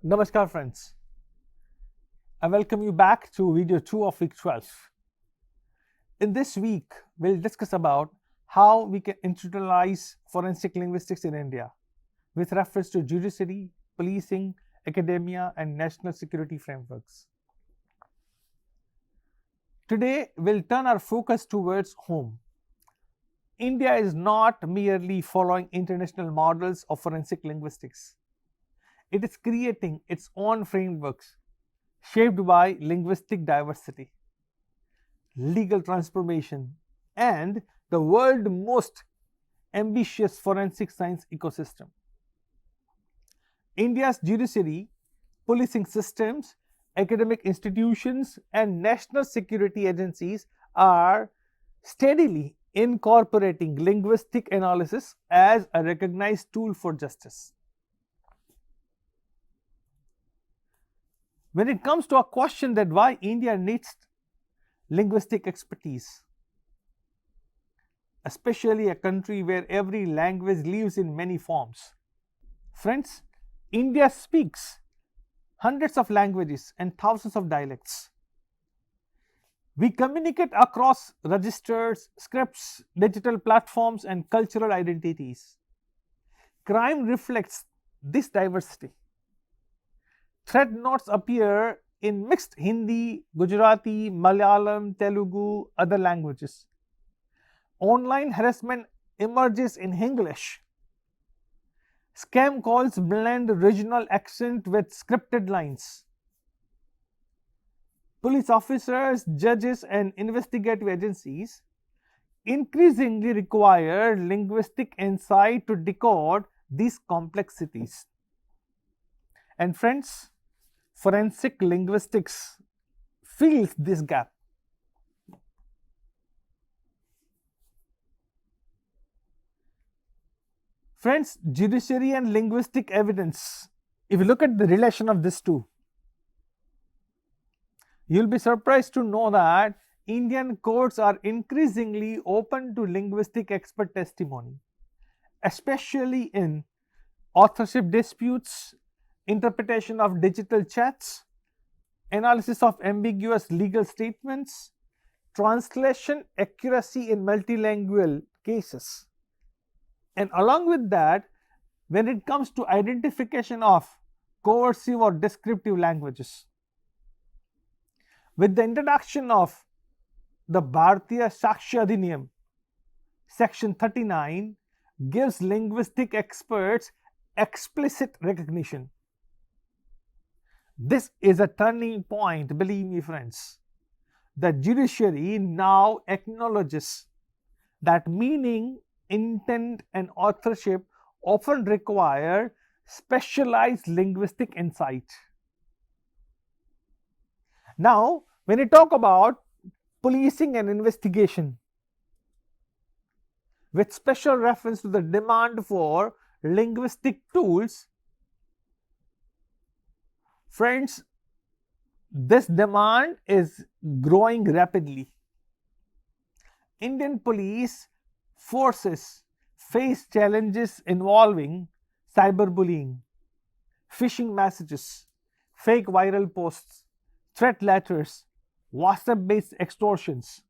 Namaskar friends, I welcome you back to video 2 of week 12. In this week, we'll discuss about how we can institutionalize forensic linguistics in India with reference to judiciary, policing, academia and national security frameworks. Today, we'll turn our focus towards home. India is not merely following international models of forensic linguistics. It is creating its own frameworks shaped by linguistic diversity, legal transformation, and the world's most ambitious forensic science ecosystem. India's judiciary, policing systems, academic institutions, and national security agencies are steadily incorporating linguistic analysis as a recognized tool for justice. When it comes to a question that why India needs linguistic expertise, especially a country where every language lives in many forms. Friends, India speaks hundreds of languages and thousands of dialects. We communicate across registers, scripts, digital platforms, and cultural identities. Crime reflects this diversity. Threat notes appear in mixed Hindi, Gujarati, Malayalam, Telugu, other languages. Online harassment emerges in English. Scam calls blend regional accent with scripted lines. Police officers, judges, and investigative agencies increasingly require linguistic insight to decode these complexities. And friends, forensic linguistics fills this gap. Friends, judiciary and linguistic evidence, if you look at the relation of these two, you'll be surprised to know that Indian courts are increasingly open to linguistic expert testimony, especially in authorship disputes, interpretation of digital chats, analysis of ambiguous legal statements, translation accuracy in multilingual cases. And along with that, when it comes to identification of coercive or descriptive languages, with the introduction of the Bharatiya Sakshi Adhiniyam, Section 39 gives linguistic experts explicit recognition. This is a turning point, believe me friends. The judiciary now acknowledges that meaning, intent, and authorship often require specialized linguistic insight. Now, when we talk about policing and investigation, with special reference to the demand for linguistic tools, friends, this demand is growing rapidly. Indian police forces face challenges involving cyberbullying, phishing messages, fake viral posts, threat letters, WhatsApp-based extortions,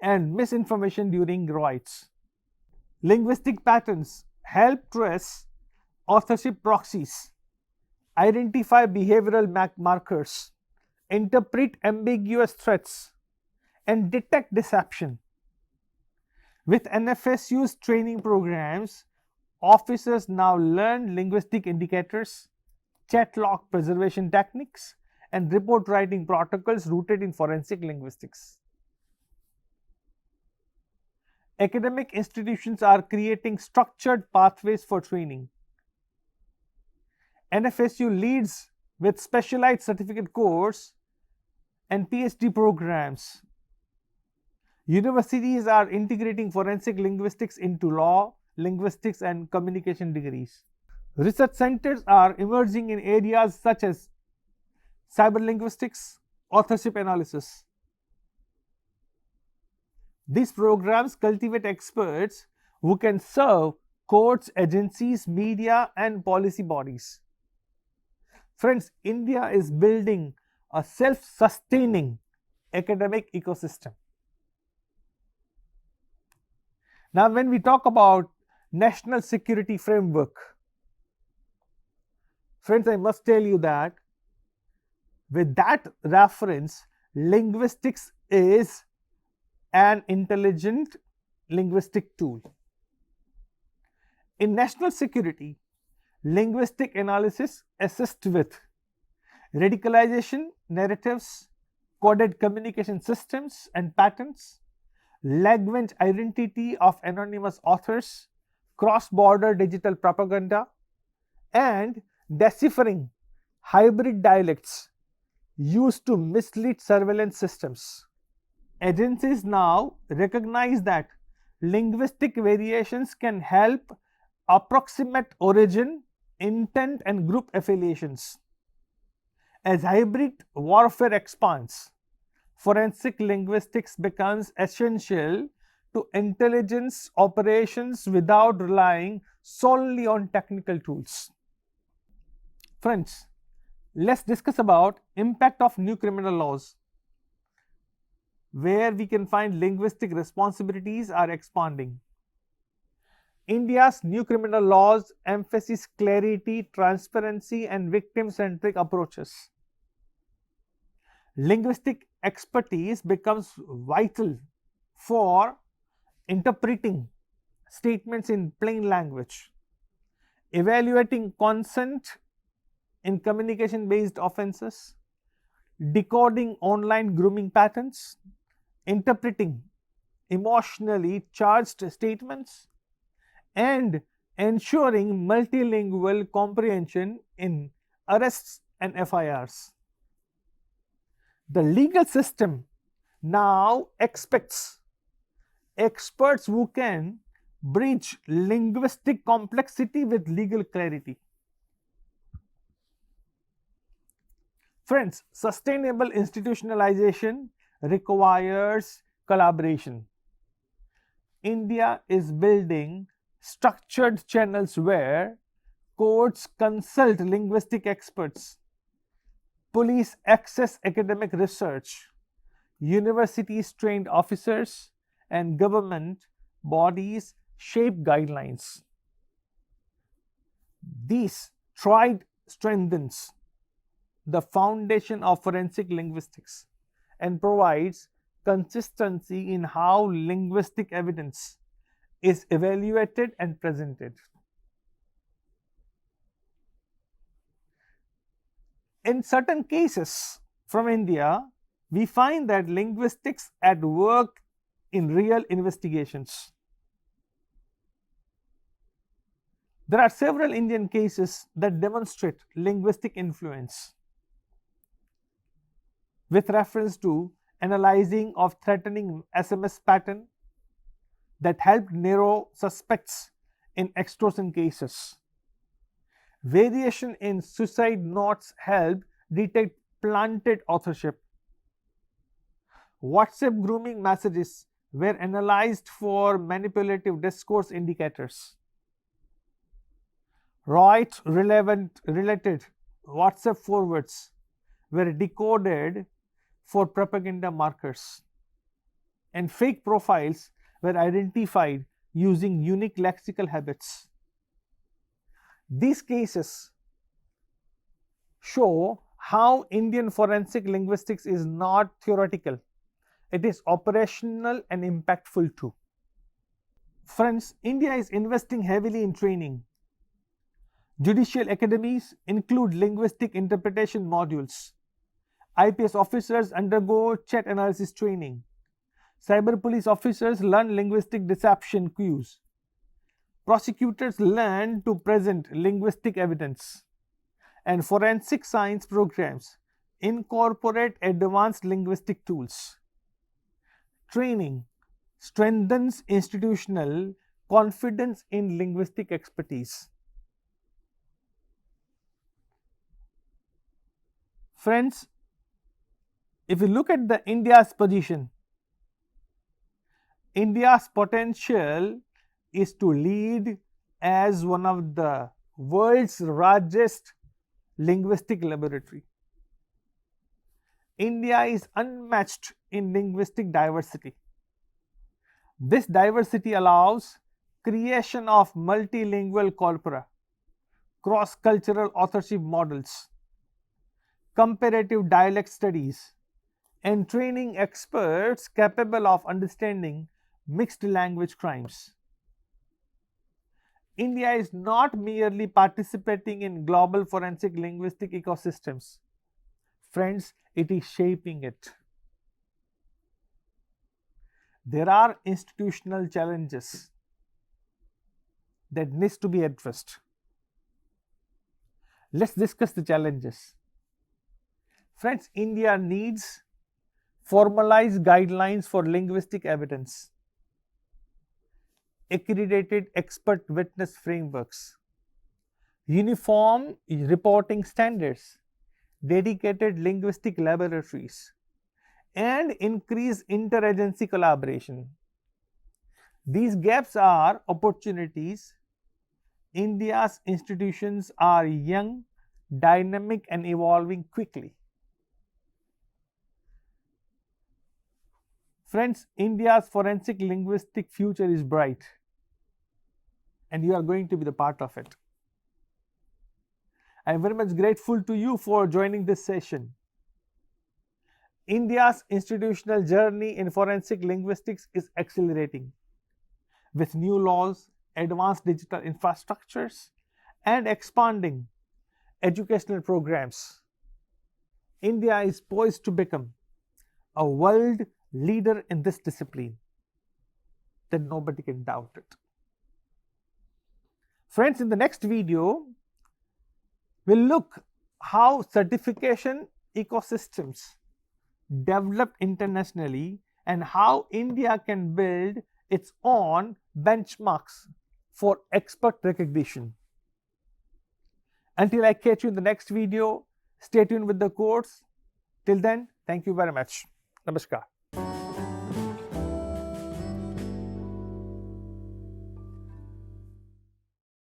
and misinformation during riots. Linguistic patterns help trace authorship proxies, identify behavioral markers, interpret ambiguous threats, and detect deception. With NFSU's training programs, officers now learn linguistic indicators, chat log preservation techniques, and report writing protocols rooted in forensic linguistics. Academic institutions are creating structured pathways for training. NFSU leads with specialized certificate course and PhD programs. Universities are integrating forensic linguistics into law, linguistics, and communication degrees. Research centers are emerging in areas such as cyberlinguistics, authorship analysis. These programs cultivate experts who can serve courts, agencies, media, and policy bodies. Friends, India is building a self-sustaining academic ecosystem. Now, when we talk about national security framework, friends, I must tell you that with that reference, linguistics is an intelligent linguistic tool. In national security, linguistic analysis assists with radicalization narratives, coded communication systems and patterns, language identity of anonymous authors, cross-border digital propaganda, and deciphering hybrid dialects used to mislead surveillance systems. Agencies now recognize that linguistic variations can help approximate origin, intent, and group affiliations. As hybrid warfare expands, forensic linguistics becomes essential to intelligence operations without relying solely on technical tools. Friends, let's discuss about impact of new criminal laws, where we can find linguistic responsibilities are expanding. India's new criminal laws emphasize clarity, transparency, and victim-centric approaches. Linguistic expertise becomes vital for interpreting statements in plain language, evaluating consent in communication-based offenses, decoding online grooming patterns, interpreting emotionally charged statements, and ensuring multilingual comprehension in arrests and FIRs. The legal system now expects experts who can bridge linguistic complexity with legal clarity. Friends, sustainable institutionalization requires collaboration. India is building structured channels where courts consult linguistic experts, police access academic research, universities trained officers, and government bodies shape guidelines. This strengthens the foundation of forensic linguistics and provides consistency in how linguistic evidence is evaluated and presented. In certain cases from India, we find that linguistics at work in real investigations. There are several Indian cases that demonstrate linguistic influence with reference to analyzing of threatening SMS pattern that helped narrow suspects in extortion cases. Variation in suicide notes helped detect planted authorship. WhatsApp grooming messages were analyzed for manipulative discourse indicators. Related WhatsApp forwards were decoded for propaganda markers, and fake profiles were identified using unique lexical habits. These cases show how Indian forensic linguistics is not theoretical, it is operational and impactful too. Friends, India is investing heavily in training. Judicial academies include linguistic interpretation modules. IPS officers undergo chat analysis training. Cyber police officers learn linguistic deception cues. Prosecutors learn to present linguistic evidence. And forensic science programs incorporate advanced linguistic tools. Training strengthens institutional confidence in linguistic expertise. Friends, if you look at the India's position, India's potential is to lead as one of the world's largest linguistic laboratory. India is unmatched in linguistic diversity. This diversity allows creation of multilingual corpora, cross-cultural authorship models, comparative dialect studies, and training experts capable of understanding mixed language crimes. India is not merely participating in global forensic linguistic ecosystems. Friends, it is shaping it. There are institutional challenges that needs to be addressed. Let's discuss the challenges. Friends, India needs formalized guidelines for linguistic evidence, accredited expert witness frameworks, uniform reporting standards, dedicated linguistic laboratories, and increase interagency collaboration. These gaps are opportunities. India's institutions are young, dynamic, and evolving quickly. Friends, India's forensic linguistic future is bright, and you are going to be the part of it. I am very much grateful to you for joining this session. India's institutional journey in forensic linguistics is accelerating. With new laws, advanced digital infrastructures, and expanding educational programs, India is poised to become a world leader in this discipline. Then nobody can doubt it. Friends, in the next video, we'll look how certification ecosystems developed internationally and how India can build its own benchmarks for expert recognition. Until I catch you in the next video, stay tuned with the course. Till then, thank you very much. Namaskar.